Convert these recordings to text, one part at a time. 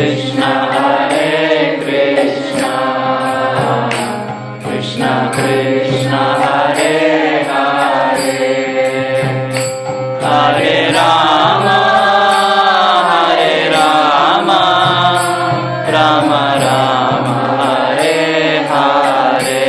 Krishna, Hare Krishna, Krishna Krishna, Hare Hare, Hare Rama, Hare Rama, Rama Rama, Hare Hare.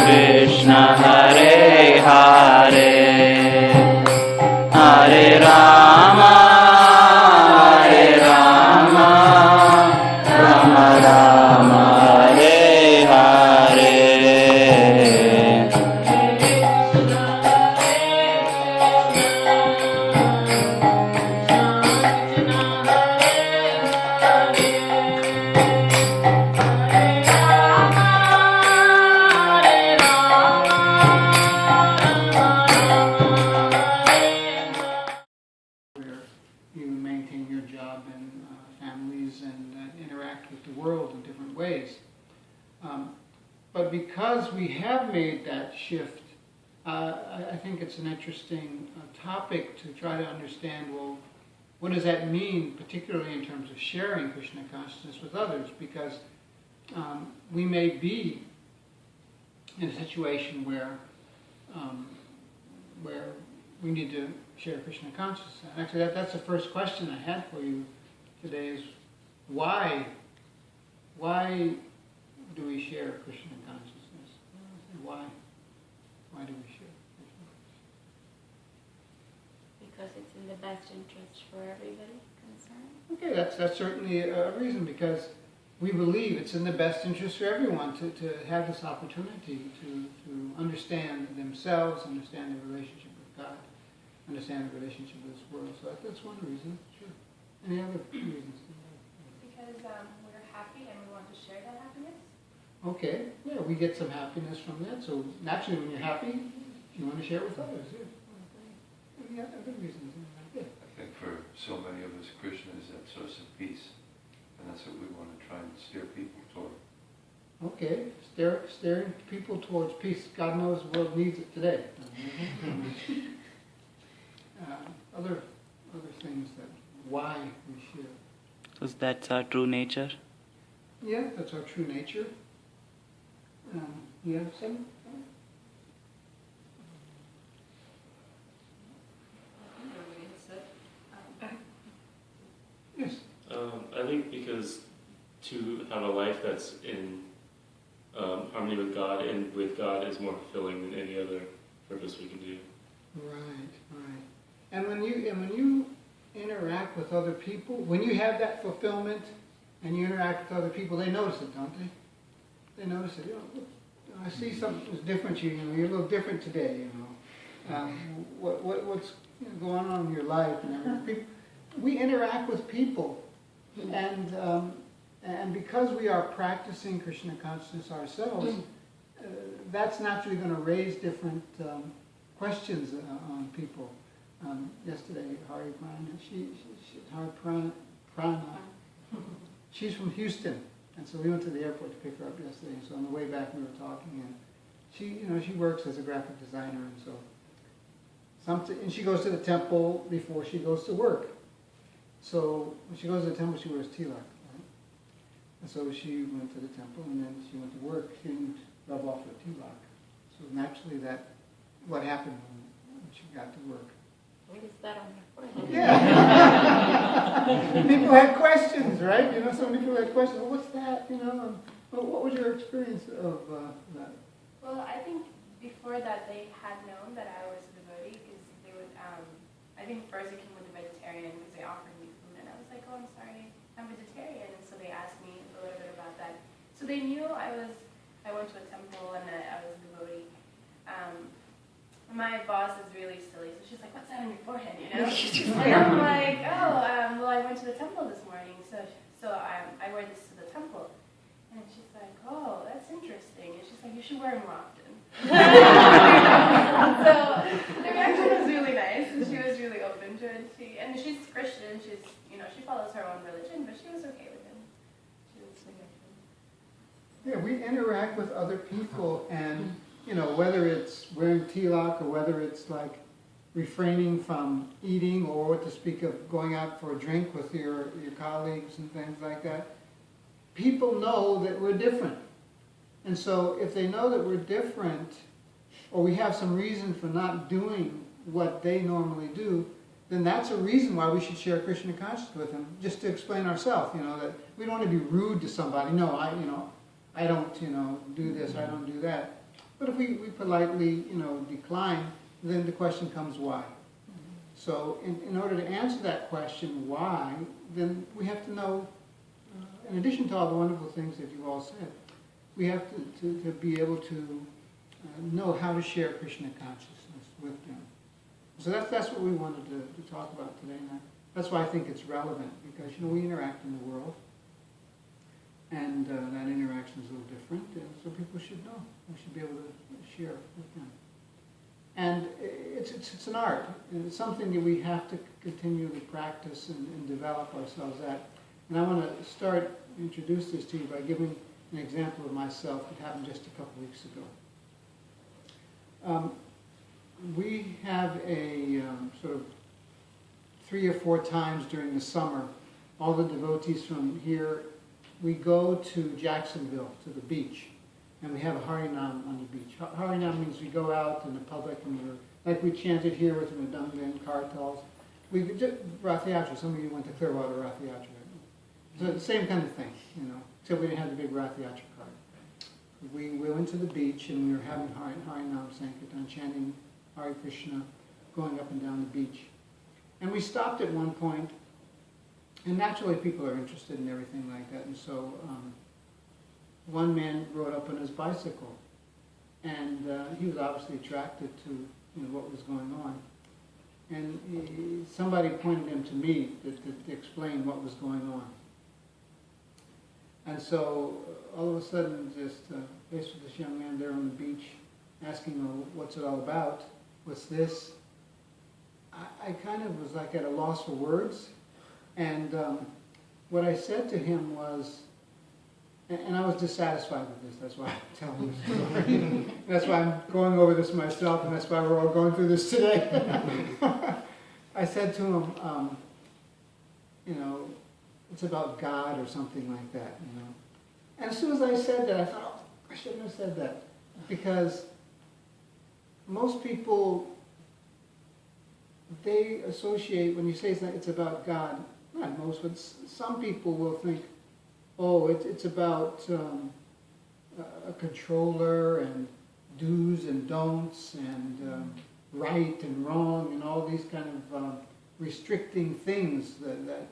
Krishna, Hare Hare, Hare Rama, Hare Rama, Rama Rama, Hare Hare. You maintain your job and families and interact with the world in different ways. But because we have made that shift, I think it's an interesting topic to try to understand, well, what does that mean, particularly in terms of sharing Krishna consciousness with others? Because we may be in a situation where we need to share Krishna consciousness. Actually, that's the first question I had for you today: is why do we share Krishna consciousness? Why do we share Krishna consciousness? Because it's in the best interest for everybody concerned. Okay, that's certainly a reason, because we believe it's in the best interest for everyone to have this opportunity to understand themselves, understand their relationship with God, understand the relationship with this world. So that's one reason, sure. Any other reasons? Because we're happy and we want to share that happiness. Okay, yeah, we get some happiness from that. So naturally, when you're happy, you want to share it with others. Yeah. Any other reasons? Yeah. I think for so many of us, Krishna is that source of peace, and that's what we want to try and steer people toward. Okay, steering people towards peace. God knows the world needs it today. Other things that why we share. So that's our true nature. Yeah, that's our true nature. You have some? Yes. I think because to have a life that's in harmony with God and with God is more fulfilling than any other purpose we can do. Right. And when you interact with other people, when you have that fulfillment and you interact with other people, they notice it, don't they? They notice it. I see something's different. You're a little different today. What's going on in your life and everything. We interact with people, and because we are practicing Krishna consciousness ourselves, that's naturally going to raise different questions on people. Yesterday, Hari Prana, she's from Houston, and so we went to the airport to pick her up yesterday. So on the way back, we were talking, and she works as a graphic designer, and so and she goes to the temple before she goes to work. So when she goes to the temple, she wears tilak, right? And so she went to the temple, and then she went to work. She didn't rub off her tilak. So naturally, what happened when she got to work. What is that on your forehead? Yeah. People had questions, right? So many people had questions. Well, what's that? What was your experience of that? Well, I think before that they had known that I was a devotee because they would, I think first it came with the vegetarian because they offered me food and I was like, oh, I'm sorry, I'm vegetarian. And so they asked me a little bit about that. So they knew I went to a temple and that I was a devotee. My boss is really silly, so she's like, what's that on your forehead, And I'm like, well, I went to the temple this morning, so I wear this to the like, you should wear them more often. So the reaction was really nice, and she was really open to it. She's Christian. She follows her own religion, but she was okay with him. She was okay. Yeah, we interact with other people, and whether it's wearing tilak or whether it's like refraining from eating, or to speak of going out for a drink with your colleagues and things like that, people know that we're different. And so if they know that we're different, or we have some reason for not doing what they normally do, then that's a reason why we should share Krishna consciousness with them, just to explain ourselves, that we don't want to be rude to somebody. No, I don't, do this, I don't do that. But if we politely, decline, then the question comes why. So in order to answer that question, why, then we have to know, in addition to all the wonderful things that you all said, we have to be able to know how to share Krishna consciousness with them. So that's what we wanted to talk about today. And that's why I think it's relevant, because we interact in the world, and that interaction is a little different, and so people should know. We should be able to share with them. And it's an art, and it's something that we have to continually practice and develop ourselves at. And I want to introduce this to you by giving an example of myself that happened just a couple weeks ago. We have a sort of 3 or 4 times during the summer, all the devotees from here, we go to Jacksonville, to the beach, and we have a Harinam on the beach. Harinam means we go out in the public, and like we chanted here with the Madanga and Kartals. We did Rath Yatra. Some of you went to Clearwater Rath Yatra, right? So the same kind of thing, except we didn't have the big Rath Yatra cart. We went to the beach, and we were having Harinam Sankirtan, chanting Hare Krishna, going up and down the beach. And we stopped at one point, and naturally people are interested in everything like that, and so one man rode up on his bicycle, and he was obviously attracted to what was going on. And somebody pointed him to me to explain what was going on. And so all of a sudden, just faced with this young man there on the beach, asking, what's it all about? What's this? I kind of was like at a loss for words. And what I said to him was, and I was dissatisfied with this, that's why I'm telling this story. That's why I'm going over this myself, and that's why we're all going through this today. I said to him, it's about God or something like that, And as soon as I said that, I thought, I shouldn't have said that. Because most people, they associate, when you say it's about God, not most, but some people will think, it's about a controller and do's and don'ts and right and wrong and all these kind of restricting things that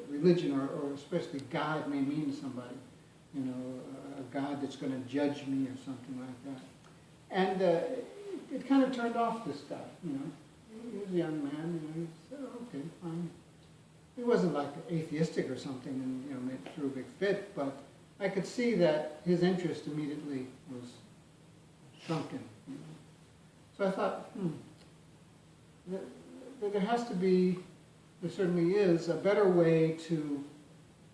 religion or especially God may mean to somebody. A God that's going to judge me or something like that. And it kind of turned off this guy, He was a young man, he said, okay, fine. He wasn't like atheistic or something and, threw a big fit, but I could see that his interest immediately was shrunken. So I thought, there has to be, there certainly is, a better way to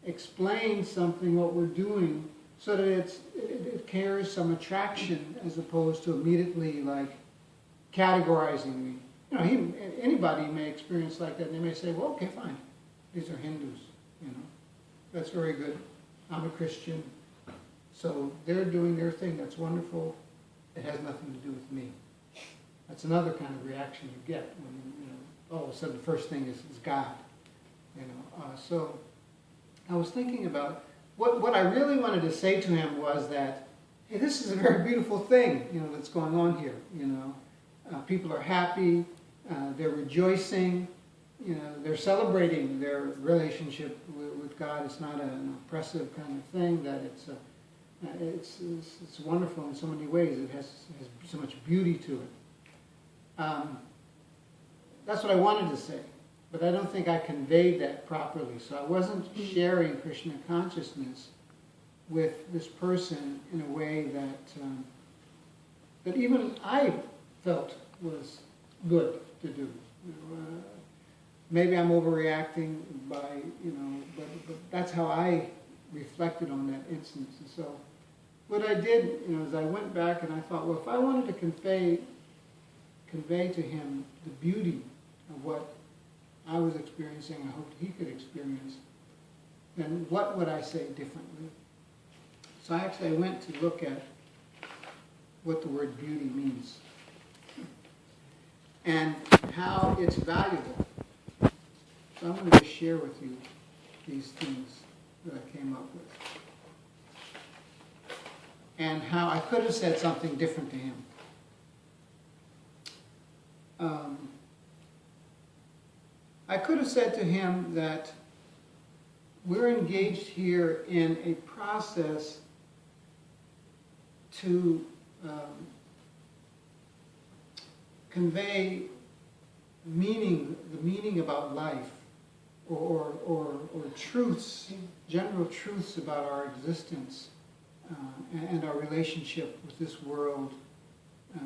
explain something, what we're doing, so that it carries some attraction as opposed to immediately like categorizing me. Anybody may experience like that, and they may say, well, okay, fine. These are Hindus, That's very good. I'm a Christian. So they're doing their thing. That's wonderful. It has nothing to do with me. That's another kind of reaction you get when, all of a sudden the first thing is God. So I was thinking about what I really wanted to say to him was that, hey, this is a very beautiful thing, that's going on here. People are happy. They're rejoicing. They're celebrating their relationship with God. It's not an oppressive kind of thing. That it's wonderful in so many ways. It has so much beauty to it. That's what I wanted to say, but I don't think I conveyed that properly. So I wasn't sharing Krishna consciousness with this person in a way that even I felt was good to do. Maybe I'm overreacting by, but that's how I reflected on that instance. And so what I did, is I went back and I thought, well, if I wanted to convey to him the beauty of what I was experiencing, I hoped he could experience, then what would I say differently? So I went to look at what the word beauty means and how it's valuable. So I'm going to just share with you these things that I came up with. And how I could have said something different to him. I could have said to him that we're engaged here in a process to convey the meaning about life, or truths, general truths about our existence and our relationship with this world,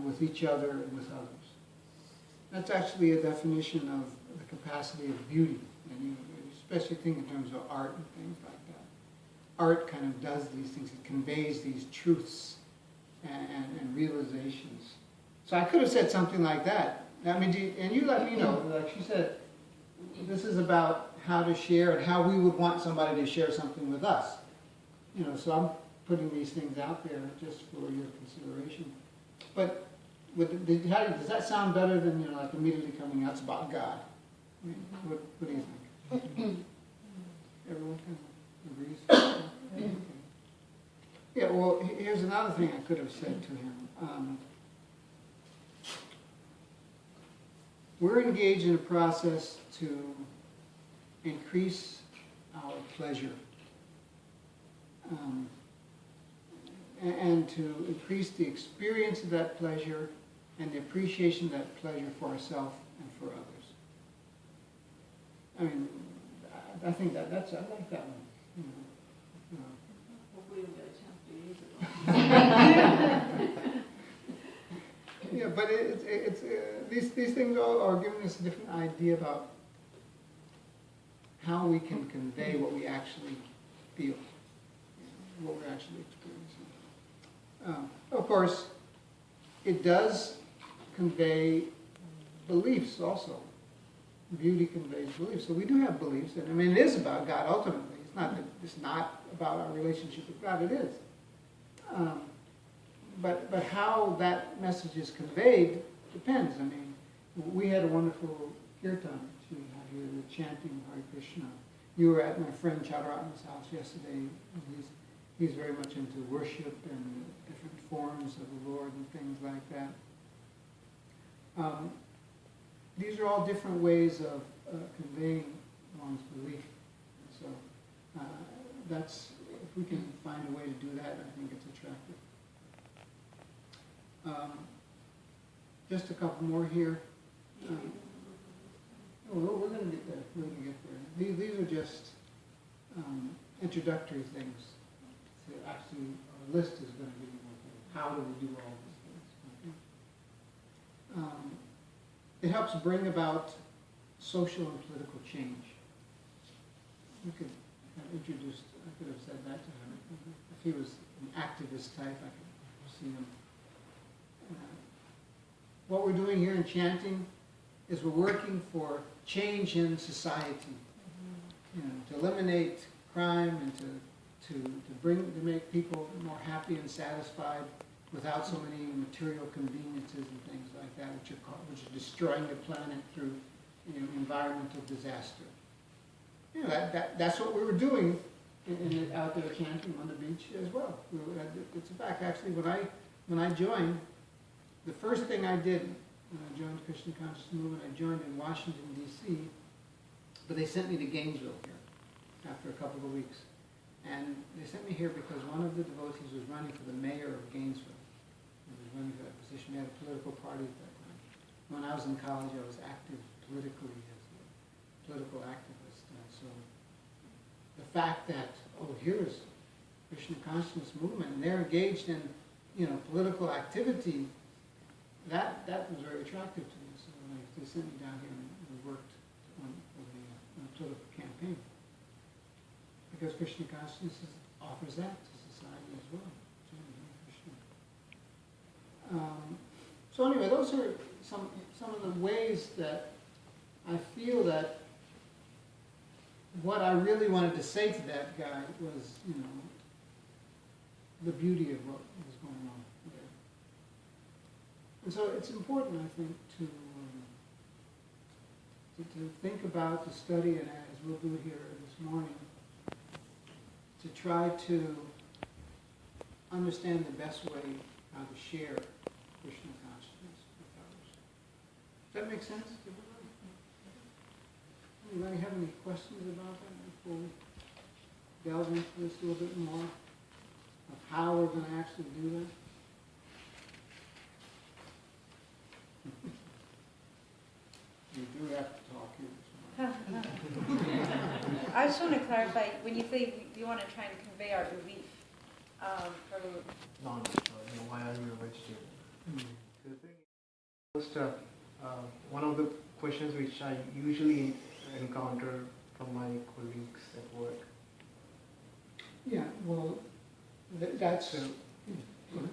with each other, and with others. That's actually a definition of the capacity of beauty, and you especially think in terms of art and things like that. Art kind of does these things; it conveys these truths and realizations. So I could have said something like that. I mean, and you let me know. Like she said, this is about how to share and how we would want somebody to share something with us. So I'm putting these things out there just for your consideration. But does that sound better than like immediately coming out? It's about God. I mean, what do you think? Everyone kind of agrees. Okay. Yeah. Well, here's another thing I could have said to him. We're engaged in a process to increase our pleasure and to increase the experience of that pleasure and the appreciation of that pleasure for ourselves and for others. I mean, I think I like that one. Hopefully we'll get a chance to use it. Yeah, but these things all are giving us a different idea about how we can convey what we actually feel, what we're actually experiencing. Of course, it does convey beliefs also. Beauty conveys beliefs. So we do have beliefs, and I mean, it is about God ultimately. It's not about our relationship with God. It is. But how that message is conveyed depends. I mean, we had a wonderful kirtan. We had here the chanting Hare Krishna. You were at my friend Chadratan's house yesterday. And he's very much into worship and different forms of the Lord and things like that. These are all different ways of conveying one's belief. So that's, if we can find a way to do that, I think it's attractive. Just a couple more here. We're going to get there. We're going to get there. These are just introductory things. So actually, our list is going to be how do we do all these things. Okay? It helps bring about social and political change. We could have introduced, I could have said that to him. If he was an activist type, I could see him. What we're doing here in chanting is we're working for change in society, to eliminate crime and to make people more happy and satisfied without so many material conveniences and things like that, which are destroying the planet through environmental disaster. That's what we were doing out there chanting on the beach as well. It's a fact. Actually, when I joined, the first thing I did when I joined the Christian Consciousness Movement, I joined in Washington, D.C., but they sent me to Gainesville here after a couple of weeks. And they sent me here because one of the devotees was running for the mayor of Gainesville. He was running for that position. They had a political party at that time. When I was in college, I was active politically as a political activist. And so the fact that, here's Krishna consciousness movement, and they're engaged in, political activity, that was very attractive to me. So they sent me down here and we worked on a political campaign. Because Krishna consciousness offers that to society as well. So anyway, those are some of the ways that I feel that what I really wanted to say to that guy was, the beauty of what was going on there. And so it's important, I think, to think about, to study, and as we'll do here this morning, to try to understand the best way how to share Krishna consciousness with others. Does that make sense to everybody? Anybody have any questions about that before we delve into this a little bit more of how we're going to actually do that? You do have to talk here. I just want to clarify, when you say you want to try and convey our belief, why are you a vegetarian? The thing is, one of the questions which I usually encounter from my colleagues at work. Yeah, well, that's...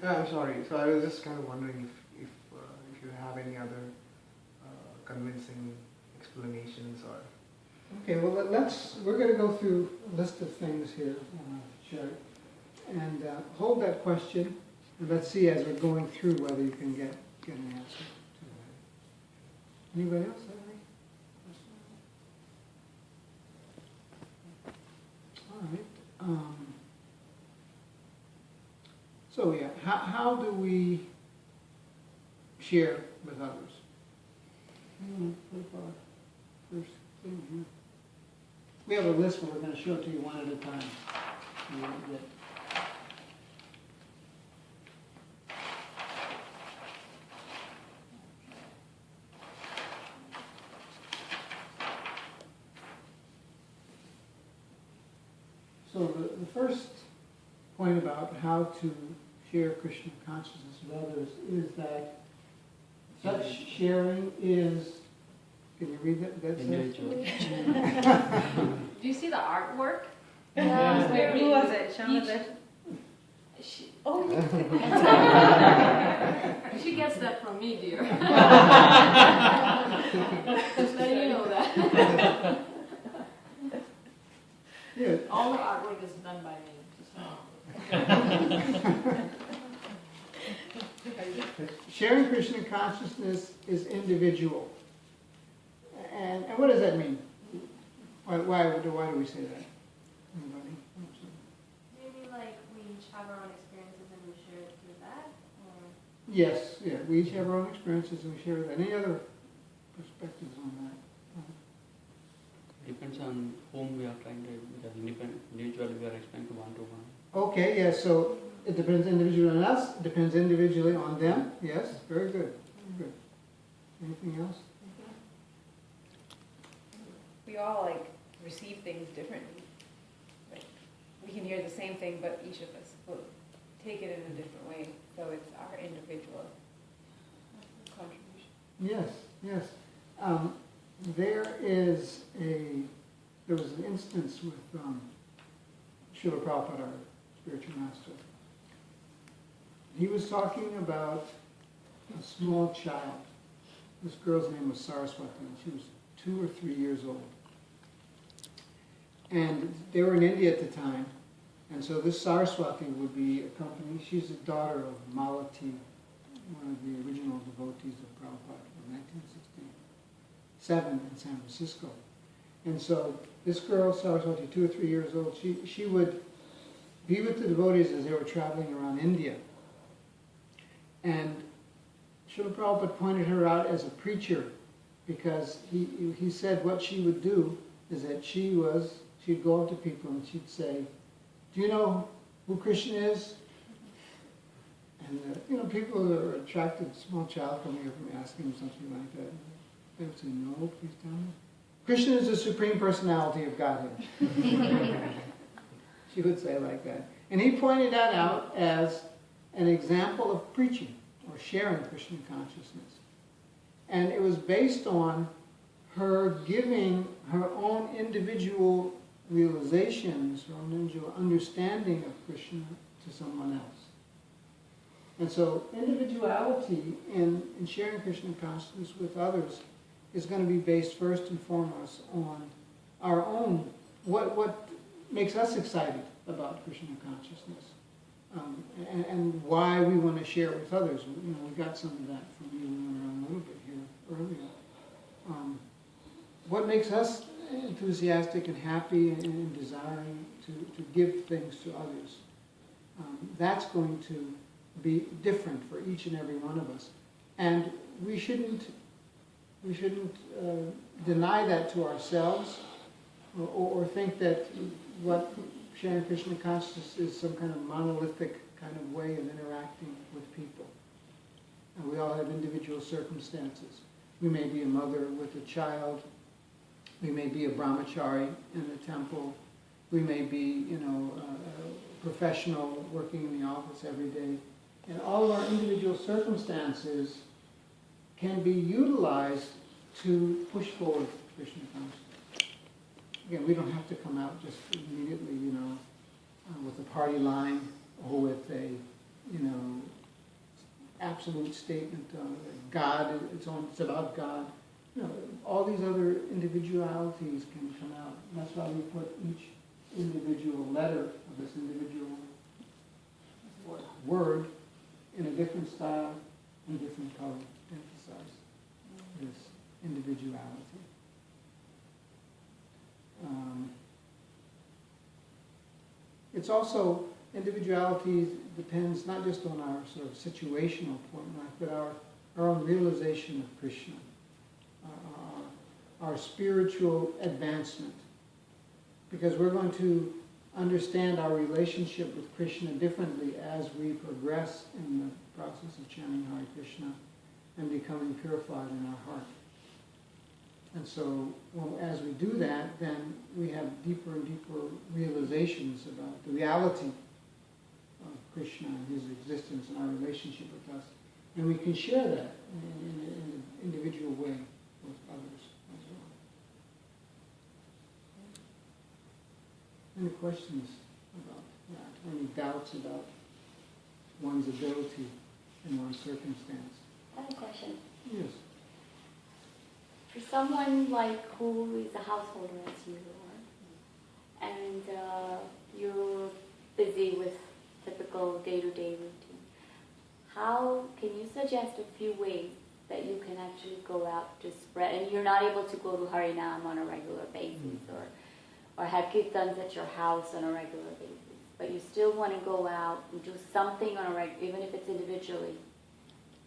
I'm sorry. So I was just kind of wondering if you have any other convincing explanations or... Okay, well, we're going to go through a list of things here on our chart. And hold that question, and let's see as we're going through whether you can get an answer to that. Anybody else have any questions? All right. So yeah, how do we share with others? Put up our first thing here. We have a list, but we're going to show it to you one at a time. So the first point about how to share Krishna consciousness with others is that such sharing is, can you read that? Individual. do you see the artwork? Yeah. Who was it? Oh, she gets that from me, dear. Just letting you know that. Yeah. All the artwork is done by me. Sharing Krishna consciousness is individual. And what does that mean? Why do we say that? Anybody? Maybe like we each have our own experiences and we share it through that? Or? Yes, yeah. We each have our own experiences and we share that. Any other perspectives on that? Depends on whom we are trying to, because individually we are explaining to one. Okay, yes, so it depends individually on us, it depends individually on them. Yes, very good. Very good. Anything else? We all receive things differently. Like we can hear the same thing, but each of us will take it in a different way. So it's our individual contribution. Yes, yes. There was an instance with Srila Prabhupada, our spiritual master. He was talking about a small child. This girl's name was Saraswati, and she was 2 or 3 years old. And they were in India at the time, and so this Saraswati would be accompanied. She's the daughter of Malati, one of the original devotees of Prabhupada in 1967 in San Francisco. And so this girl, Saraswati, 2 or 3 years old, she would be with the devotees as they were traveling around India. And Srila Prabhupada pointed her out as a preacher because he said what she would do is that she'd go up to people and she'd say, "Do you know who Krishna is?" And people are attracted, small child coming up and asking something like that. They would say, "No, please tell me." Krishna is the Supreme Personality of Godhead. she would say it like that. And he pointed that out as an example of preaching or sharing Krishna consciousness. And it was based on her giving her own individual realizations, her own individual understanding of Krishna to someone else. And so individuality in sharing Krishna consciousness with others is going to be based first and foremost on our own, what makes us excited about Krishna consciousness, and why we want to share it with others. You know, we got some of that from you a little bit here earlier. What makes us enthusiastic and happy and desiring to give things to others? That's going to be different for each and every one of us, and we shouldn't deny that to ourselves, or think that what sharing Krishna consciousness is some kind of monolithic kind of way of interacting with people. And we all have individual circumstances. We may be a mother with a child. We may be a brahmachari in the temple. We may be, a professional working in the office every day. And all of our individual circumstances can be utilized to push forward Krishna consciousness. Again, we don't have to come out just immediately, with a party line or with a, absolute statement that God, it's about God. All these other individualities can come out. And that's why we put each individual letter of this individual word in a different style and different color to emphasize this individuality. It's also, individuality depends not just on our sort of situational point in life, but our own realization of Krishna, our spiritual advancement. Because we're going to understand our relationship with Krishna differently as we progress in the process of chanting Hare Krishna and becoming purified in our heart. And so, as we do that, then we have deeper and deeper realizations about the reality of Krishna and his existence and our relationship with us. And we can share that in an individual way with others as well. Any questions about that? Any doubts about one's ability in one's circumstance? I have a question. Yes. For someone like who is a householder as you are, and you're busy with typical day-to-day routine, how can you suggest a few ways that you can actually go out to spread, and you're not able to go to Harinam on a regular basis, or have kirtans at your house on a regular basis, but you still want to go out and do something on a regular, even if it's individually.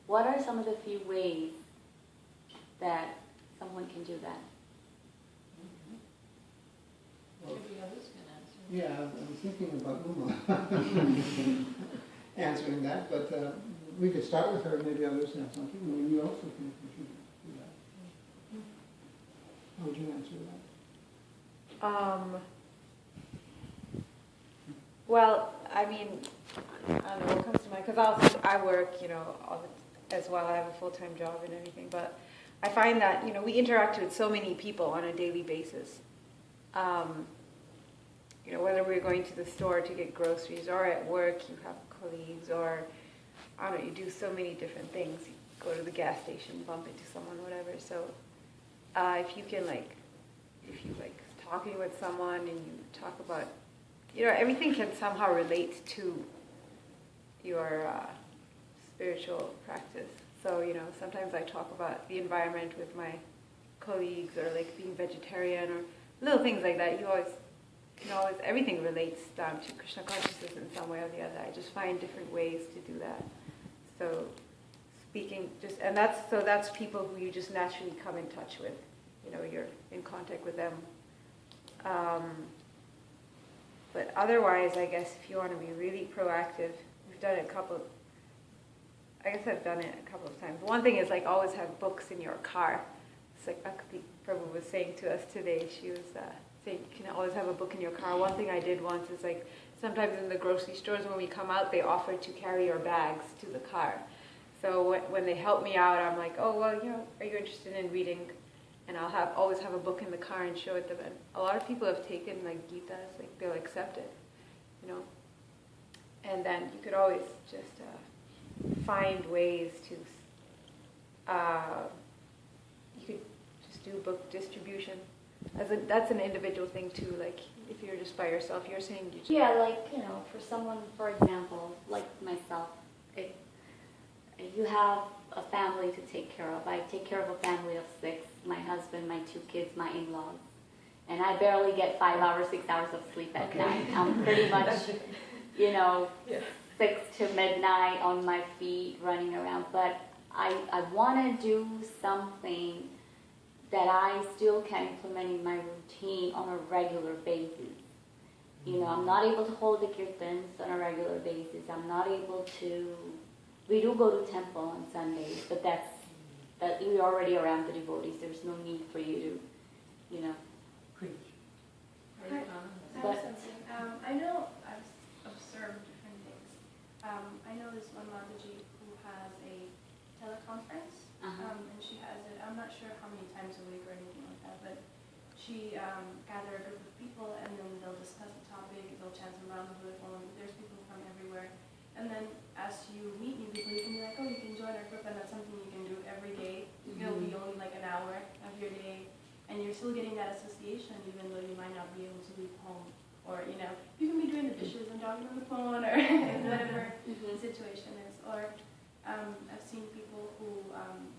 What are some of the few ways that someone can do that? Maybe others can answer. Yeah, I'm thinking about Uma answering that, but we could start with her, maybe others have something, and you also can contribute to that. How would you answer that? Well, I mean, I don't know what comes to mind, because I work, as well. I have a full-time job and everything, but I find that, we interact with so many people on a daily basis. Whether we're going to the store to get groceries, or at work, you have colleagues, or, I don't know, you do so many different things. You go to the gas station, bump into someone, whatever. So if you talking with someone and you talk about, everything can somehow relate to your spiritual practice. So, sometimes I talk about the environment with my colleagues, or like being vegetarian, or little things like that. Everything relates down to Krishna consciousness in some way or the other. I just find different ways to do that. So speaking, that's people who you just naturally come in touch with. You're in contact with them. But otherwise, I guess if you want to be really proactive, we've done it I've done it a couple of times. One thing is always have books in your car. It's like Bhakti Prabhu was saying to us today. She was say you can always have a book in your car. One thing I did once is like sometimes in the grocery stores when we come out, they offer to carry our bags to the car. So when they help me out, I'm like, oh well, are you interested in reading? And I'll always have a book in the car and show it to them. And a lot of people have taken like Gita's, like they'll accept it, And then you could always just find ways to. You could just do book distribution. That's an individual thing too. Like if you're just by yourself, you're saying you just. Yeah, like, for someone, for example, like myself, if you have a family to take care of. I take care of a family of 6, my husband, my 2 kids, my in-laws. And I barely get 5 hours, 6 hours of sleep at night. I'm pretty much, 6 to midnight on my feet, running around. But I want to do something that I still can implement in my routine on a regular basis. I'm not able to hold the kirtans on a regular basis. I'm not able to. We do go to temple on Sundays, but that we're already around the devotees. There's no need for you to, Preach. I have something. I know I've observed different things. I know this one Mataji who has a teleconference, and she has it, I'm not sure how many times a week or anything like that, but she gather a group of people and then they'll discuss the topic, they'll chant some rounds with the phone, there's people from everywhere. And then as you meet new people, you can be like, oh, you can join our group, and that's something you can do every day. It'll be only like an hour of your day, and you're still getting that association even though you might not be able to leave home. Or, you can be doing the dishes and talking on the phone or whatever the situation is. Or I've seen people who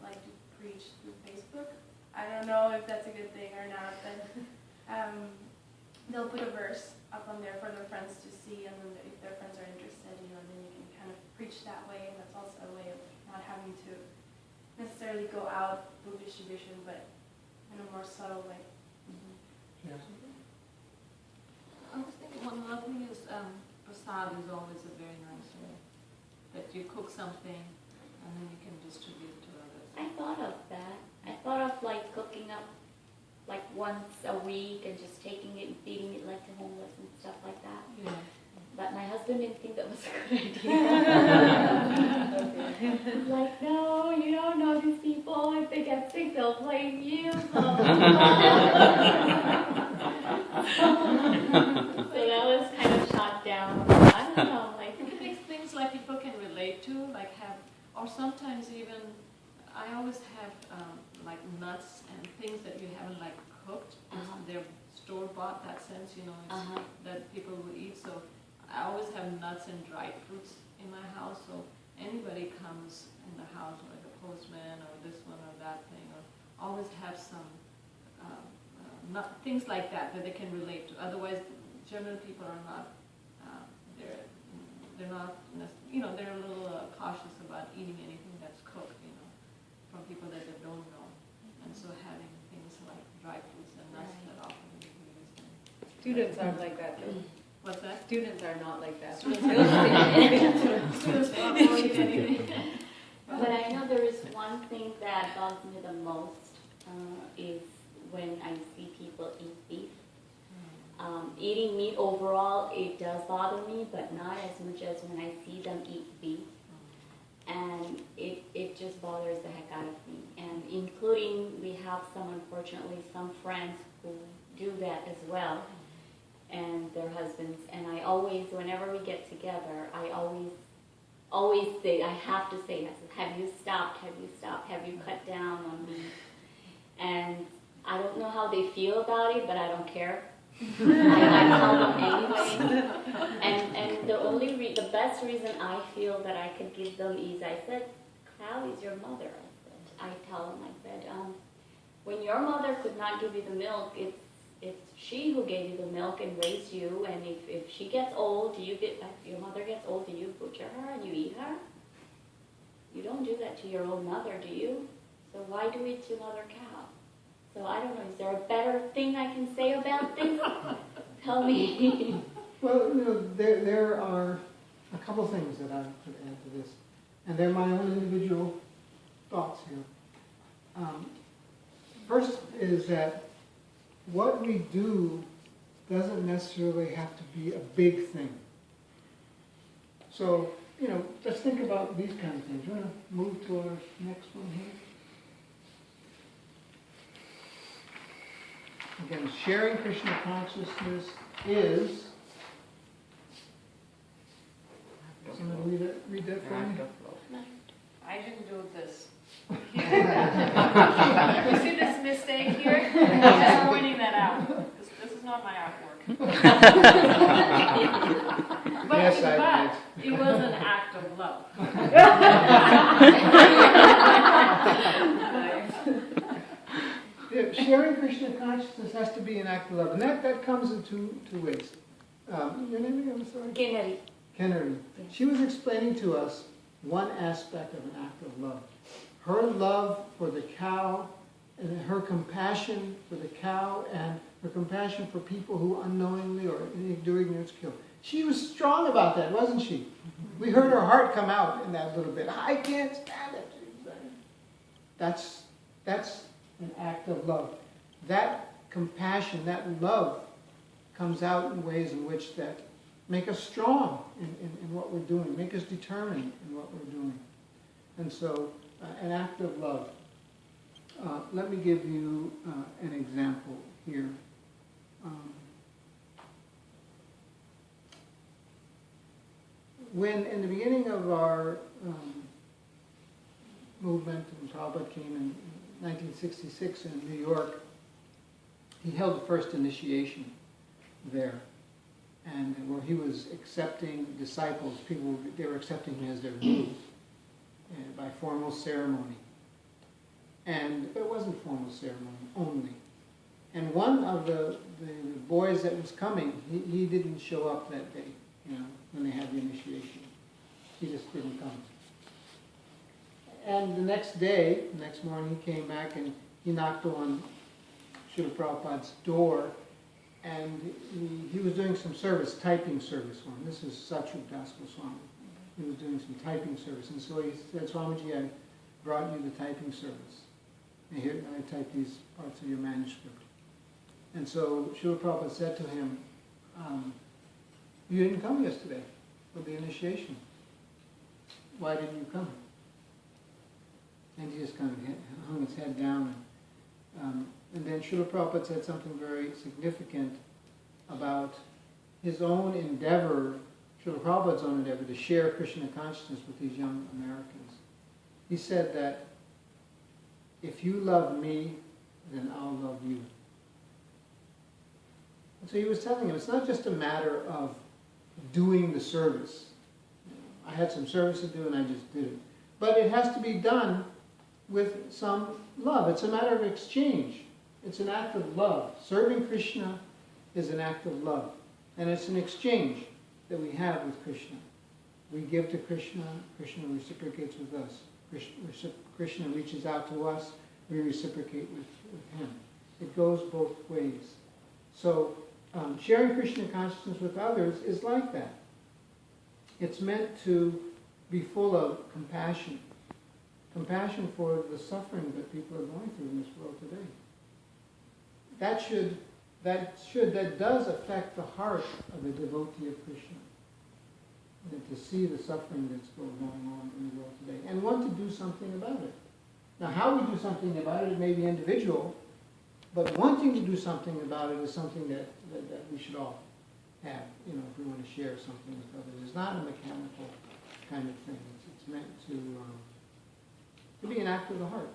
like to preach through Facebook. I don't know if that's a good thing or not, but they'll put a verse up on there for their friends to see, and then if their friends are interested, then you can kind of preach that way, and that's also a way of not having to necessarily go out, do distribution, but in a more subtle way. Yes. I was thinking one other thing is prasad is always a very nice way. That you cook something and then you can distribute to others. I thought of that. I thought of like cooking up like once a week and just taking it and feeding it like to homeless and stuff like that. Yeah. But my husband didn't think that was a good idea. He's like, no, you don't know these people. If they get sick, they'll blame you. So that was kind of shot down. I don't know, like You can make things like people can relate to, like or sometimes even, I always have like nuts and things that you haven't like cooked. They're store-bought, that sense, that people will eat. So I always have nuts and dried fruits in my house, so anybody comes in the house, like a postman or this one or that thing, or always have some things like that they can relate to. Otherwise, generally people are not, they're not, they're a little cautious about eating anything that's cooked, from people that they don't know. And so having things like dried fruits and nuts that often we use. Students aren't like that though. What's that? Students are not like that. But I know there is one thing that bothers me the most is when I see people eat beef. Eating meat overall, it does bother me, but not as much as when I see them eat beef. And it just bothers the heck out of me. And including, we have unfortunately, some friends who do that as well, and their husbands. And I always, whenever we get together, I always say, I have to say, have you stopped? Have you stopped? Have you cut down on me? And I don't know how they feel about it, but I don't care. I tell them anyway. And the best reason I feel that I could give them is, I said, Cloud is your mother. I tell them, I said, when your mother could not give you the milk, it's she who gave you the milk and raised you, and if she gets old, if your mother gets old, do you butcher her and you eat her? You don't do that to your own mother, do you? So why do it to another cow? So I don't know, is there a better thing I can say about this? Tell me. Well, there are a couple things that I could add to this, and they're my own individual thoughts here. First is that what we do doesn't necessarily have to be a big thing. So, let's think about these kind of things. You want to move to our next one here? Again, sharing Krishna consciousness is... Somebody read that for me? I didn't do this. You see this mistake here? I'm just pointing that out. This is not my artwork. But, Yes, I but it was an act of love. Yeah, sharing Krishna consciousness has to be an act of love. And that comes in two ways. Your name again, I'm sorry? Kennedy. Kennedy. She was explaining to us one aspect of an act of love. Her love for the cow, and her compassion for the cow, and her compassion for people who unknowingly or during ignorance kill. She was strong about that, wasn't she? We heard her heart come out in that little bit. I can't stand it. That's an act of love. That compassion, that love comes out in ways in which that make us strong in what we're doing, make us determined in what we're doing. And so, an act of love. Let me give you an example here. When, in the beginning of our movement, when Prabhupada came in 1966 in New York, he held the first initiation there. And where he was accepting disciples, they were accepting him as their guru by formal ceremony. And it wasn't formal ceremony only. And one of the boys that was coming, he didn't show up that day, when they had the initiation. He just didn't come. And the next morning, he came back and he knocked on Srila Prabhupada's door. And he was doing some service, typing service for him. This is Satsang Swami. He was doing some typing service. And so he said, Swamiji, I brought you the typing service. And here, I typed these parts of your manuscript. And so Srila Prabhupada said to him, you didn't come yesterday for the initiation. Why didn't you come? And he just kind of hung his head down. And then Srila Prabhupada said something very significant about his own endeavor, Srila Prabhupada's own endeavor to share Krishna consciousness with these young Americans. He said that if you love me, then I'll love you. And so he was telling him, it's not just a matter of doing the service. I had some service to do and I just did it. But it has to be done with some love. It's a matter of exchange. It's an act of love. Serving Krishna is an act of love. And it's an exchange that we have with Krishna. We give to Krishna, Krishna reciprocates with us. Krishna reaches out to us, we reciprocate with him. It goes both ways. So sharing Krishna consciousness with others is like that. It's meant to be full of compassion. Compassion for the suffering that people are going through in this world today. That does affect the heart of a devotee of Krishna. And to see the suffering that's going on in the world today. And want to do something about it. Now how we do something about it may be individual, but wanting to do something about it is something that we should all have, if we want to share something with others. It's not a mechanical kind of thing. It's meant to be an act of the heart.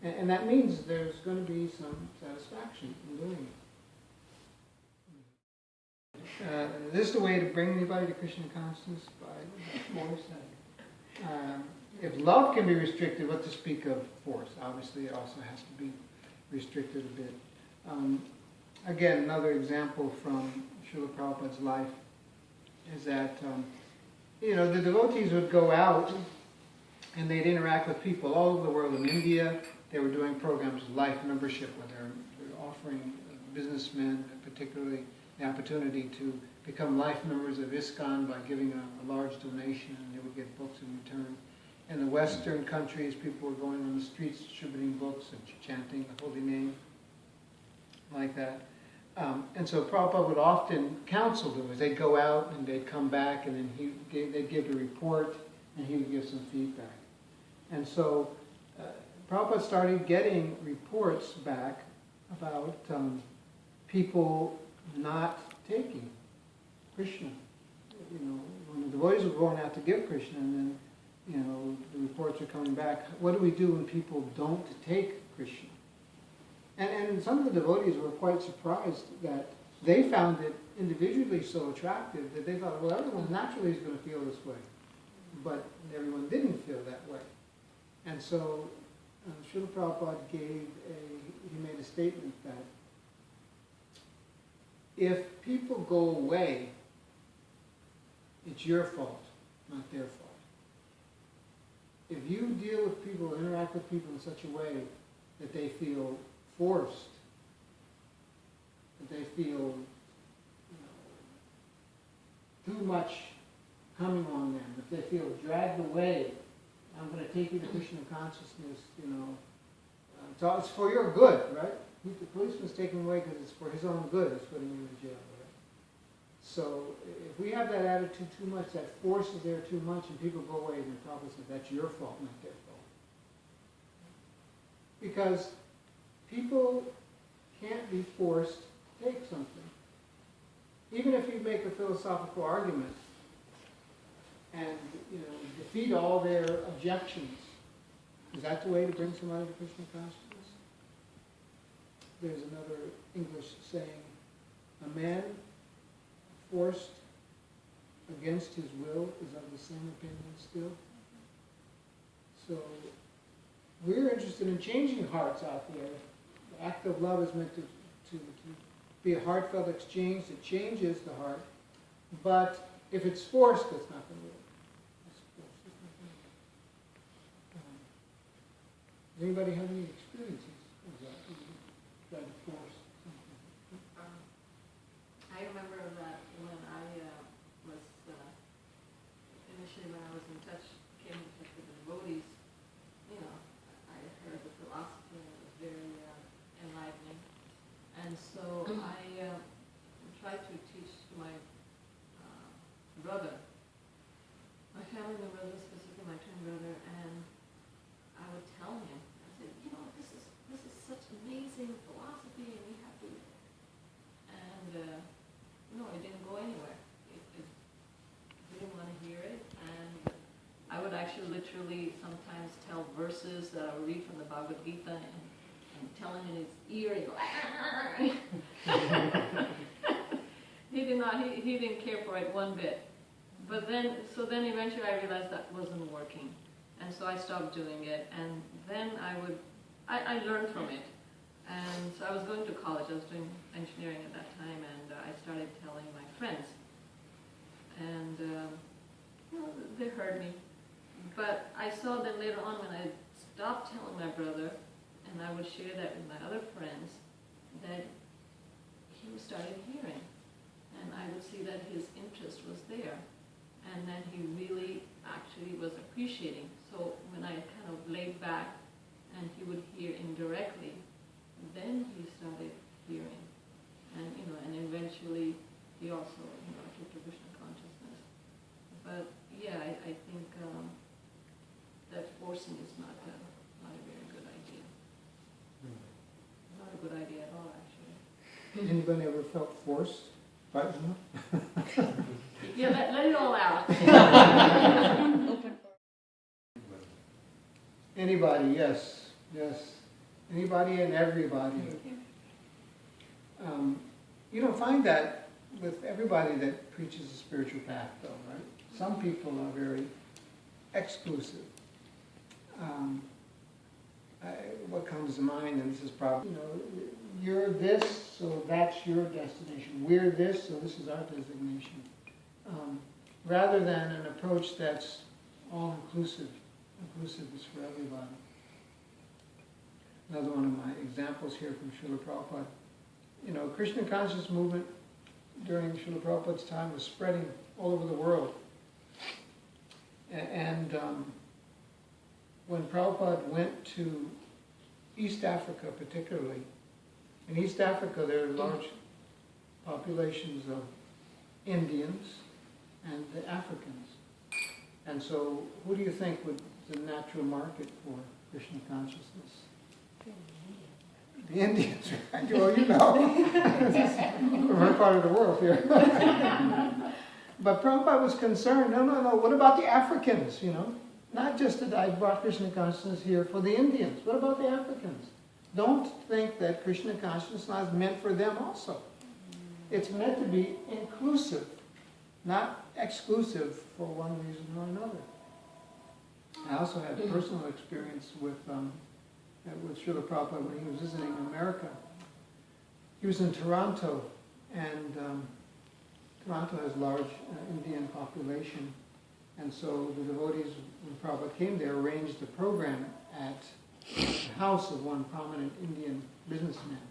And that means there's going to be some satisfaction in doing it. This is the way to bring anybody to Krishna consciousness by force. If love can be restricted, what to speak of force? Obviously, it also has to be restricted a bit. Again, another example from Srila Prabhupada's life is that, the devotees would go out and they'd interact with people all over the world. In India, they were doing programs of life membership where they're offering businessmen, particularly, the opportunity to become life members of ISKCON by giving a large donation, and they would get books in return. In the Western countries, people were going on the streets distributing books and chanting the holy name, like that. And so Prabhupada would often counsel them as they'd go out and they'd come back, and then they'd give a report and he would give some feedback. And so Prabhupada started getting reports back about people not taking Krishna. You know, when the devotees were going out to give Krishna, and then, you know, the reports are coming back, what do we do when people don't take Krishna? And some of the devotees were quite surprised that they found it individually so attractive that they thought, well, everyone naturally is going to feel this way. But everyone didn't feel that way. And so Srila Prabhupada he made a statement that if people go away, it's your fault, not their fault. If you deal with people, interact with people in such a way that they feel forced, that they feel too much coming on them, if they feel dragged away, I'm going to take you to Krishna consciousness, you know. So it's for your good, right? The policeman's taken away because it's for his own good, it's putting him in jail, right? So if we have that attitude too much, that force is there too much, and people go away, then Prabhupada says that's your fault, not their fault. Because people can't be forced to take something. Even if you make a philosophical argument and, you know, defeat all their objections, is that the way to bring somebody to Krishna consciousness? There's another English saying, a man forced against his will is of the same opinion still. So we're interested in changing hearts out there. The act of love is meant to be a heartfelt exchange that changes the heart. But if it's forced, that's not going to work. Does anybody have any experiences of that? Try to force something? I remember that when I was, initially when I was in touch, came in touch with the devotees, you know, I heard the philosophy and it was very enlightening. And so I tried to teach to my brother, my family member, specifically my twin brother, and I would tell him, I said, you know, this is such amazing philosophy, and we have to. And no, it didn't go anywhere. It didn't want to hear it, and I would actually literally sometimes tell verses that I would read from the Bhagavad Gita and tell him in his ear, and go, he didn't care for it one bit. But then eventually I realized that wasn't working. And so I stopped doing it, and then I learned from it. And so I was going to college, I was doing engineering at that time, and I started telling my friends. And they heard me. But I saw that later on when I stopped telling my brother, and I would share that with my other friends, that he started hearing. And I would see that his interest was there, and that he really actually was appreciating. So when I kind of laid back and he would hear indirectly, then he started hearing. And and eventually he also took to Krishna consciousness. But yeah, I think that forcing is not a very good idea. Not a good idea at all, actually. Anybody ever felt forced? Right? Yeah, let it all out. Anybody, yes. Anybody and everybody. You don't find that with everybody that preaches a spiritual path, though, right? Some people are very exclusive. What comes to mind, and this is probably, you're this, so that's your destination. We're this, so this is our designation. Rather than an approach that's all-inclusive. Inclusive is for everybody. Another one of my examples here from Srila Prabhupada. Krishna conscious movement during Srila Prabhupada's time was spreading all over the world. And when Prabhupada went to East Africa particularly, in East Africa there are large populations of Indians and the Africans. And so, who do you think would the natural market for Krishna consciousness? The Indians, right? Well, you know, from our part of the world here. But Prabhupada was concerned, no, what about the Africans, you know? Not just that I brought Krishna consciousness here for the Indians. What about the Africans? Don't think that Krishna consciousness is meant for them also. It's meant to be inclusive, not exclusive for one reason or another. I also had personal experience with Srila Prabhupada when he was visiting America. He was in Toronto, and Toronto has a large Indian population. And so the devotees, when Prabhupada came there, arranged a program at the house of one prominent Indian businessman.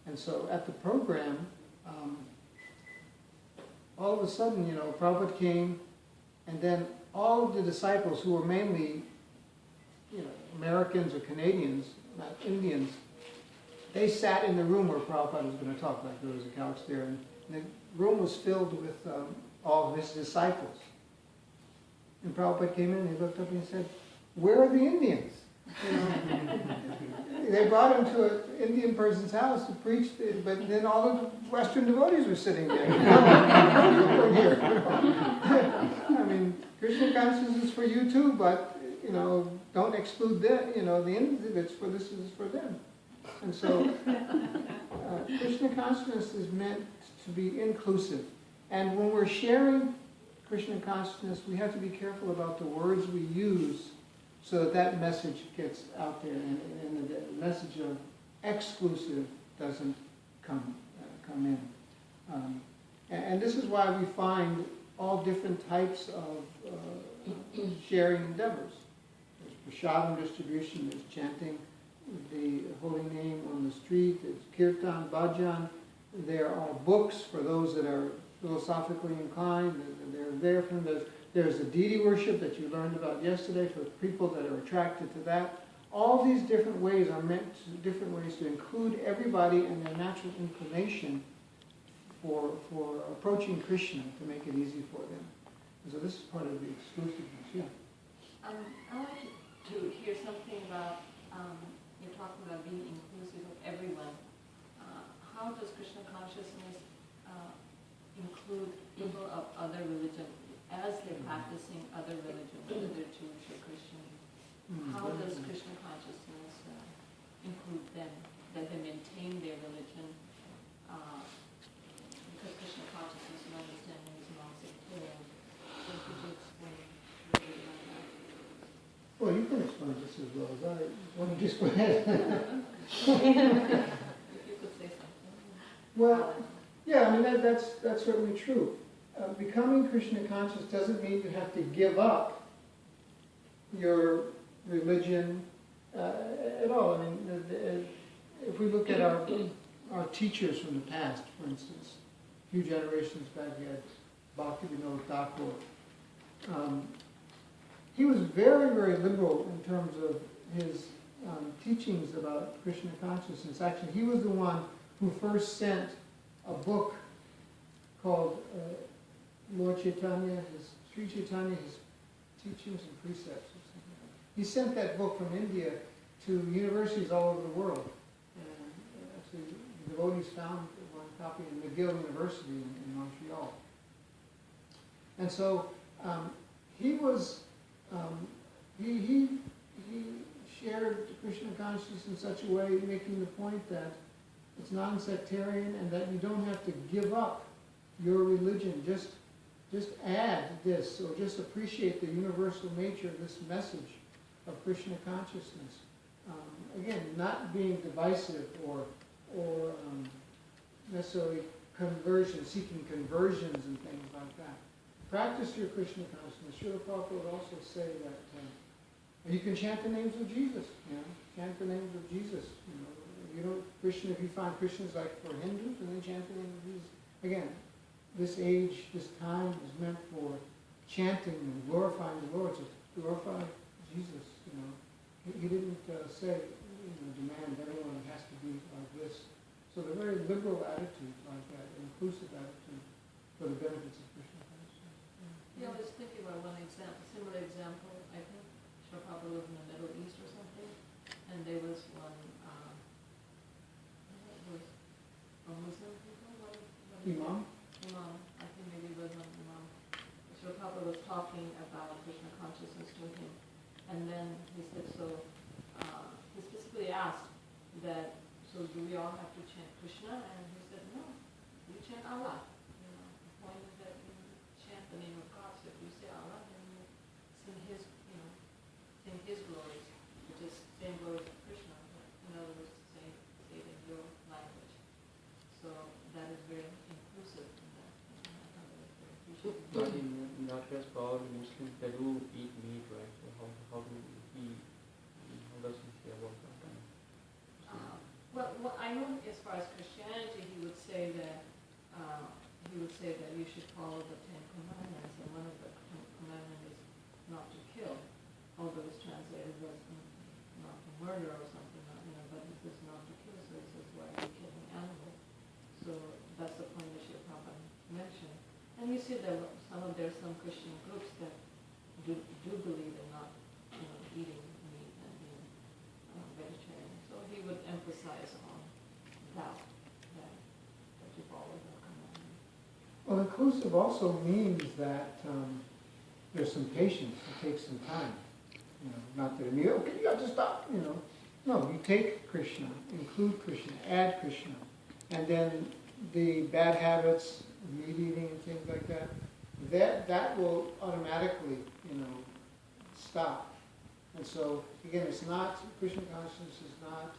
And so at the program, all of a sudden, you know, Prabhupada came, and then all of the disciples, who were mainly, you know, Americans or Canadians, not Indians, they sat in the room where Prabhupada was going to talk, like there was a couch there, and the room was filled with all of his disciples. And Prabhupada came in and he looked up and he said, "Where are the Indians?" You know, they brought him to an Indian person's house to preach, but then all of the Western devotees were sitting there. I mean, Krishna consciousness is for you too, but you know, don't exclude them. You know, the Indians. This is for them. And so, Krishna consciousness is meant to be inclusive. And when we're sharing Krishna consciousness, we have to be careful about the words we use so that that message gets out there, and the message of exclusive doesn't come in. And this is why we find all different types of sharing endeavors. There's prasadam distribution, there's chanting the holy name on the street, there's kirtan, bhajan. There are books for those that are philosophically inclined. They're there from there's the deity worship that you learned about yesterday for people that are attracted to that. All these different ways are meant different ways to include everybody and their natural inclination for approaching Krishna, to make it easy for them. And so this is part of the exclusiveness. Yeah. I'd like to hear something about you're talking about being inclusive of everyone. How does Krishna consciousness include people of other religion as they're practicing other religion, whether they're Jewish or Christian? How does Krishna consciousness include them, that they maintain their religion? Because Krishna consciousness and understanding is non-sectarian. So could you explain a little bit about that? Well, you can explain this as well as I. Why don't you explain it? If you could say something. Well, yeah, I mean, that's certainly true. Becoming Krishna conscious doesn't mean you have to give up your religion at all. I mean, if we look at our teachers from the past, for instance, a few generations back, you had Bhakti Thakur. He was very, very liberal in terms of his teachings about Krishna consciousness. Actually, he was the one who first sent a book called Lord Chaitanya, Sri Chaitanya, his teachings and precepts. Or something like that. He sent that book from India to universities all over the world. And actually, the devotees found one copy in McGill University in Montreal. And so he was, he shared Krishna consciousness in such a way, making the point that it's non-sectarian and that you don't have to give up your religion. Just add this, or just appreciate the universal nature of this message of Krishna consciousness. Again, not being divisive or necessarily seeking conversions and things like that. Practice your Krishna consciousness. Srila Prabhupada would also say that you can chant the names of Jesus. You know, chant the names of Jesus. You know, Krishna. If you find Krishna's like for Hindus, and then chant the name of Jesus. Again, this age, this time is meant for chanting and glorifying the Lord. So glorify Jesus. You know, he didn't say, demand that everyone has to be like this. So they're very liberal attitudes like that, inclusive attitudes for the benefits of Krishna consciousness. Yeah, I was thinking about one example, similar example. I think Srila Prabhupada was in the Middle East or something, and there was one, was a Muslim people, Imam? Imam, I think maybe it was an Imam. Srila Prabhupada was talking about Krishna consciousness to him, and then he said, he specifically asked that, so do we all have to chant Krishna? And he said, no, you chant Allah. The point is that you chant the name of God, so if you say Allah, then you sing His glories, which is same glories of Krishna, but in other words, say it in your language. So that is very inclusive in that. And I thought that was very appreciated. But in that case, probably Muslims, they do eat meat, right? So how does he say about that? Well, I know as far as Christianity, he would say that you should follow the Ten Commandments, and one of the commandments is not to kill. Although it's translated as not to murder or something, but it is not to kill. So it says, why are you killing animals? So that's the point that Srila Prabhupada mentioned. And you see that there's some Christian groups that do believe in not eating meat and being vegetarian. So he would emphasize on that you follow the commandment. Well, inclusive also means that there's some patience. It takes some time. Not that immediately, okay, you have to stop. No, you take Krishna, include Krishna, add Krishna, and then the bad habits, meat eating and things like that will automatically, stop. And so, again, it's not, Krishna consciousness is not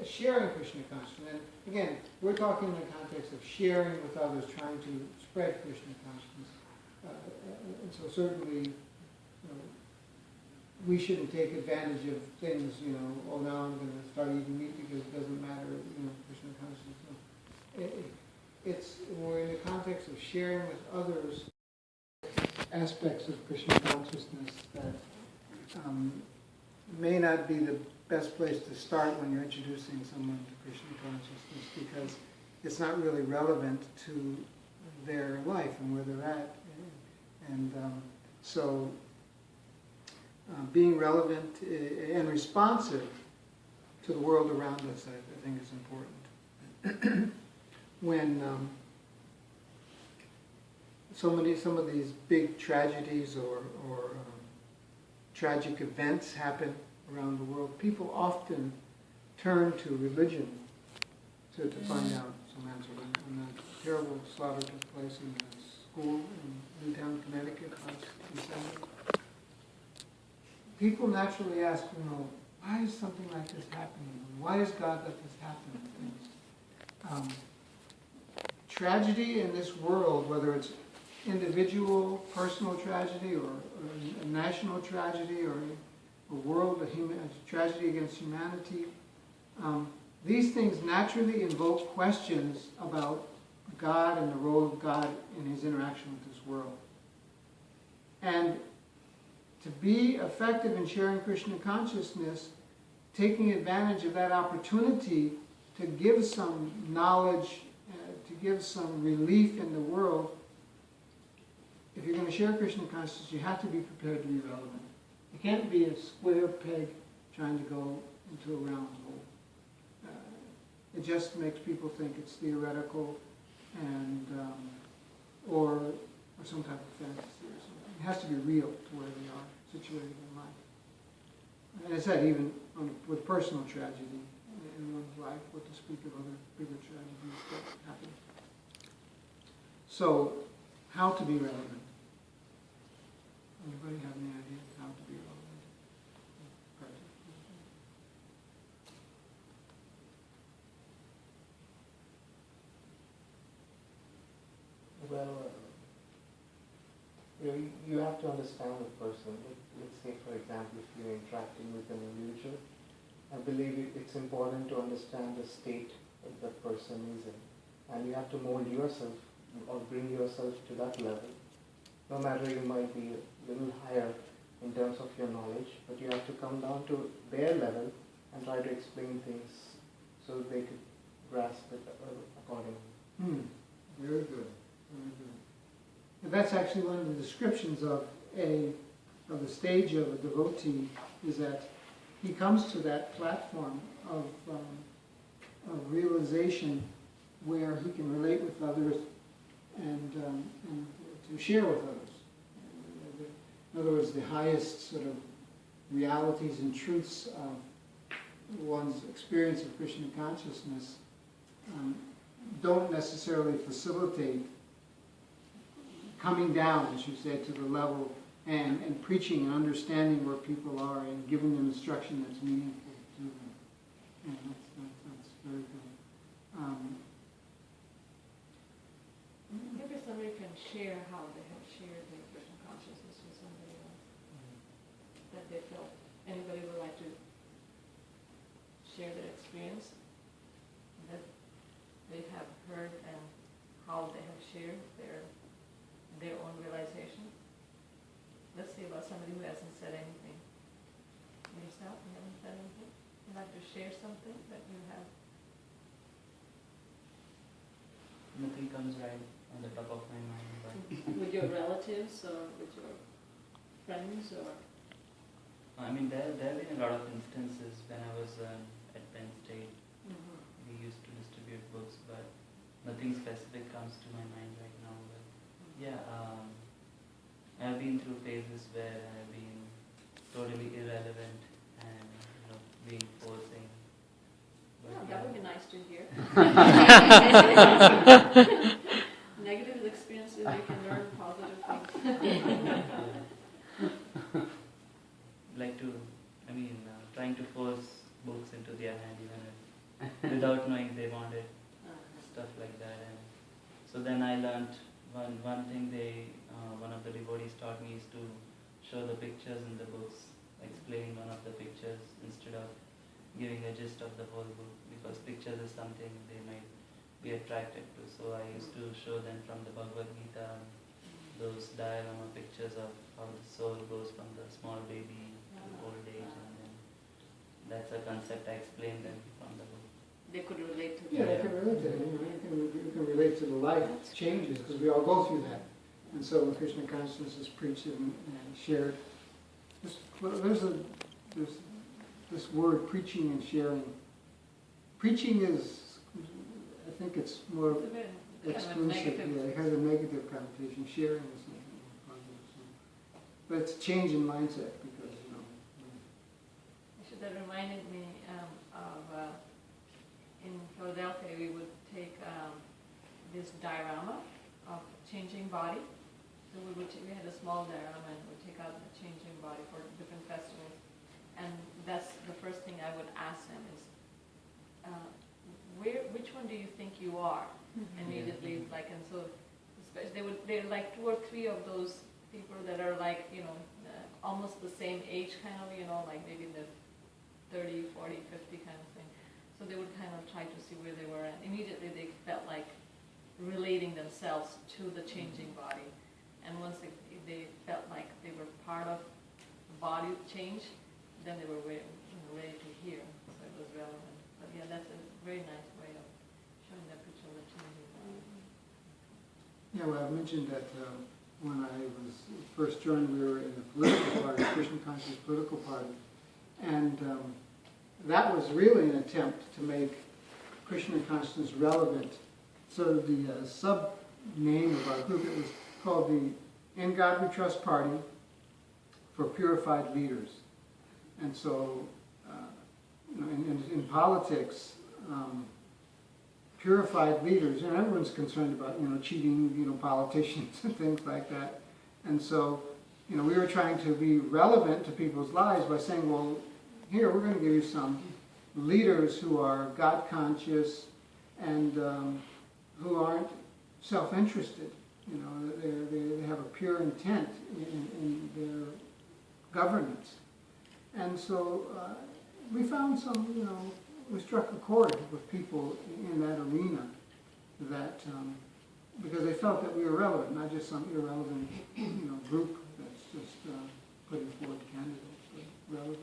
sharing Krishna consciousness. And again, we're talking in the context of sharing with others, trying to spread Krishna consciousness. And so certainly, we shouldn't take advantage of things, oh, now I'm going to start eating meat because it doesn't matter, Krishna consciousness. No. We're in the context of sharing with others aspects of Krishna consciousness that may not be the best place to start when you're introducing someone to Krishna consciousness, because it's not really relevant to their life and where they're at. And so being relevant and responsive to the world around us, I think is important. When some of these big tragedies or tragic events happen around the world, people often turn to religion to find out some answer. When that terrible slaughter took place in the school in Newtown, Connecticut, in December, people naturally ask, why is something like this happening? Why does God let this happen? Tragedy in this world, whether it's individual, personal tragedy, or a national tragedy, or a world, a tragedy against humanity, these things naturally invoke questions about God and the role of God in his interaction with this world. And to be effective in sharing Krishna consciousness, taking advantage of that opportunity to give some knowledge, to give some relief in the world, if you're going to share Krishna consciousness, you have to be prepared to be relevant. You can't be a square peg trying to go into a round hole. It just makes people think it's theoretical and or some type of fantasy or something. It has to be real to where they are situated in life. And I said, even with personal tragedy in one's life, what to speak of other bigger tragedies that happen. So, how to be relevant? Anybody have any idea how to be relevant? Well, you have to understand the person. Let's say, for example, if you're interacting with an individual, I believe it's important to understand the state that the person is in. And you have to mold yourself or bring yourself to that level. No matter you might be a little higher in terms of your knowledge, but you have to come down to their level and try to explain things so they could grasp it accordingly. Very good. Very good. And that's actually one of the descriptions of the stage of a devotee, is that he comes to that platform of realization where he can relate with others and to share with others. In other words, the highest sort of realities and truths of one's experience of Krishna consciousness don't necessarily facilitate coming down, as you said, to the level and preaching and understanding where people are and giving them instruction that's meaningful to them. And that's very good. Maybe somebody can share how they have shared their Krishna consciousness with somebody else that they felt. Anybody would like to share their experience that they have heard and how they have shared their own realization? Let's see about somebody who hasn't said anything. Yourself, you haven't said anything? You'd like to share something that you have? Nothing comes right on the top of my mind. But With your relatives or with your friends or? I mean, there have been a lot of instances when I was at Penn State. We used to distribute books, but nothing specific comes to my mind right now. But yeah, I've been through phases where I've been totally irrelevant and being posing. But Oh, that would be nice to hear. Negative experiences, you can learn positive things. Trying to force books into their hand even without knowing they wanted, stuff like that. And so then I learned one thing one of the devotees taught me is to show the pictures in the books, explain one of the pictures instead of giving a gist of the whole book, because pictures is something they might be attracted to. So I used to show them from the Bhagavad Gita those diorama pictures of how the soul goes from the small baby to old age, and then that's a concept I explained them from the book. They could relate to Yeah, they can relate to it. You can relate to the life changes, because we all go through that. And so when Krishna consciousness is preached and shared, there's this word, preaching and sharing. Preaching is, I think it's more exclusive. It has a negative connotation. Sharing is something more positive. So. But it's a change in mindset, because, That reminded me of in Philadelphia, we would take this diorama of changing body. So we had a small diorama and we'd take out the changing body for different festivals. And that's the first thing I would ask them is, which one do you think you are? Immediately, and so especially they're like 2 or 3 of those people that are almost the same age, like maybe the 30, 40, 50 kind of thing. So they would kind of try to see where they were, and immediately they felt like relating themselves to the changing body. And once they felt like they were part of the body change, then they were ready to hear. So it was relevant. But yeah, that's a very nice way of showing that picture of the changing body. Yeah, well, I mentioned that when I was first joined, we were in the political party, Krishna Conscious political party. And that was really an attempt to make Krishna consciousness relevant. So the sub-name of our group, it was called the In God We Trust Party for Purified Leaders. And so in politics, purified leaders, and everyone's concerned about cheating politicians and things like that. And so we were trying to be relevant to people's lives by saying, well, here, we're going to give you some leaders who are God-conscious and who aren't self-interested. They have a pure intent in their governance. And so we found we struck a chord with people in that arena that, because they felt that we were relevant, not just some irrelevant group that's just putting forward candidates, but relevant.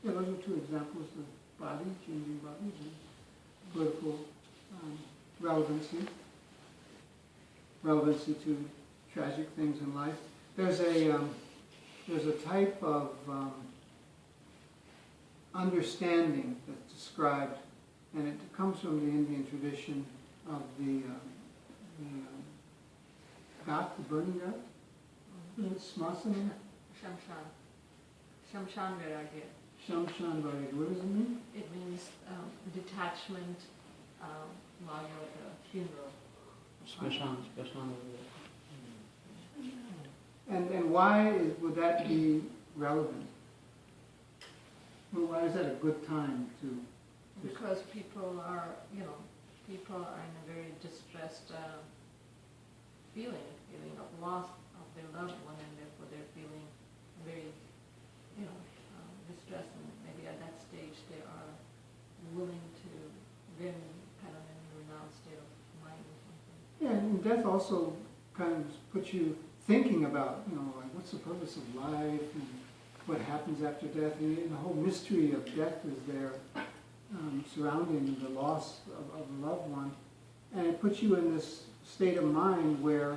Yeah, those are 2 examples of body, changing bodies. political relevancy to tragic things in life. There's a type of understanding that's described, and it comes from the Indian tradition of the ghat, the burning ghat, smasana. Shamshan Vairagya. Shamshan Vairagya. What does it mean? It means detachment while you're at the funeral. And why would that be relevant? Well, why is that a good time to? Because people are in a very distressed feeling of loss of their loved one, and therefore they're feeling very, distressed, and maybe at that stage they are willing to then kind of in a renounced state of mind or something. Yeah, and death also kind of puts you thinking about, like what's the purpose of life and what happens after death, and the whole mystery of death is there, surrounding the loss of a loved one, and it puts you in this state of mind where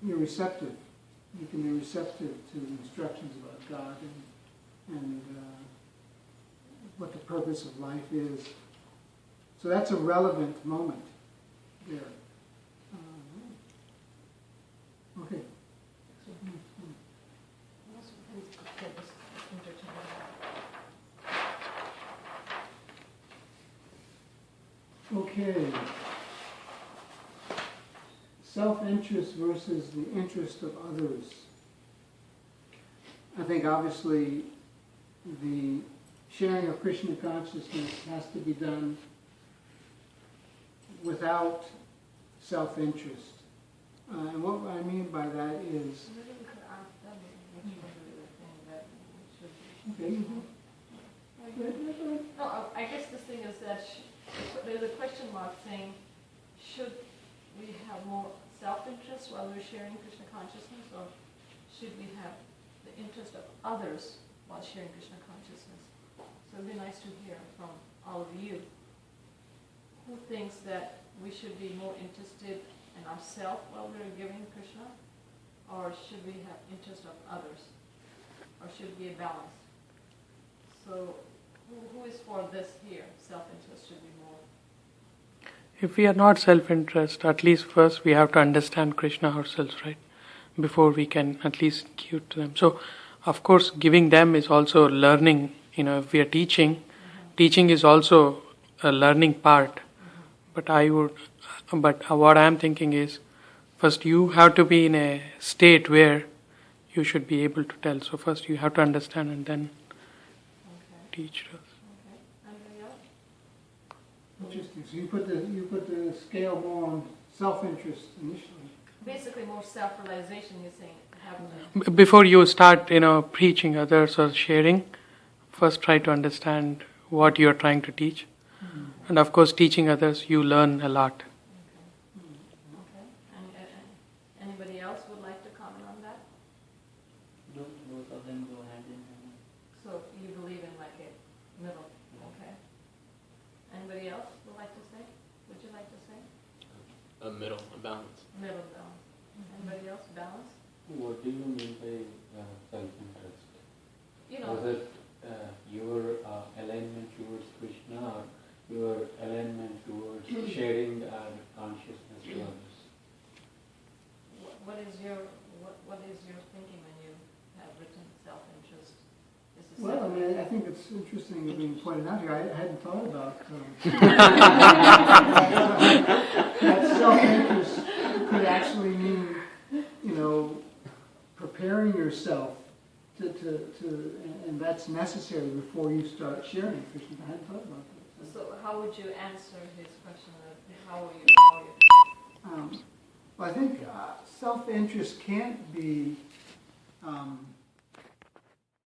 you're receptive. You can be receptive to instructions about God and what the purpose of life is. So that's a relevant moment there. Okay. Okay. Self-interest versus the interest of others. I think obviously the sharing of Krishna consciousness has to be done without self-interest. And what I mean by that is... Okay. No, I guess the thing is that there's a question mark saying, should we have more self-interest while we're sharing Krishna consciousness, or should we have the interest of others while sharing Krishna consciousness? So it'd be nice to hear from all of you. Who thinks that we should be more interested in ourselves while we're giving Krishna, or should we have interest of others, or should it be a balance? So who is for this here? Self-interest should be more. If we are not self-interest, at least first we have to understand Krishna ourselves, right? Before we can at least give to them. So, of course, giving them is also learning. If we are teaching, teaching is also a learning part. But what I am thinking is, first you have to be in a state where you should be able to tell. So first you have to understand and then teach us. Interesting. So you put the scale more on self-interest initially. Basically, more self-realization. You're saying. Before you start, preaching others or sharing, first try to understand what you are trying to teach, and of course, teaching others, you learn a lot. Okay. Anybody else would like to comment on that? Both of them go hand in hand. So you believe in like a middle, okay? Anybody else would like to say? Would you like to say? A middle, a balance. Middle balance. Anybody else? Balance? What do you mean by self-interest? Was it your alignment towards Krishna or your alignment towards sharing our consciousness to others? What is your thinking when you have written self-interest? Well, I think it's interesting being pointed out here. I hadn't thought about that self-interest could actually mean, preparing yourself and that's necessary before you start sharing Krishna. I hadn't thought about that. So how would you answer his question? How are you? Well, I think self-interest can't be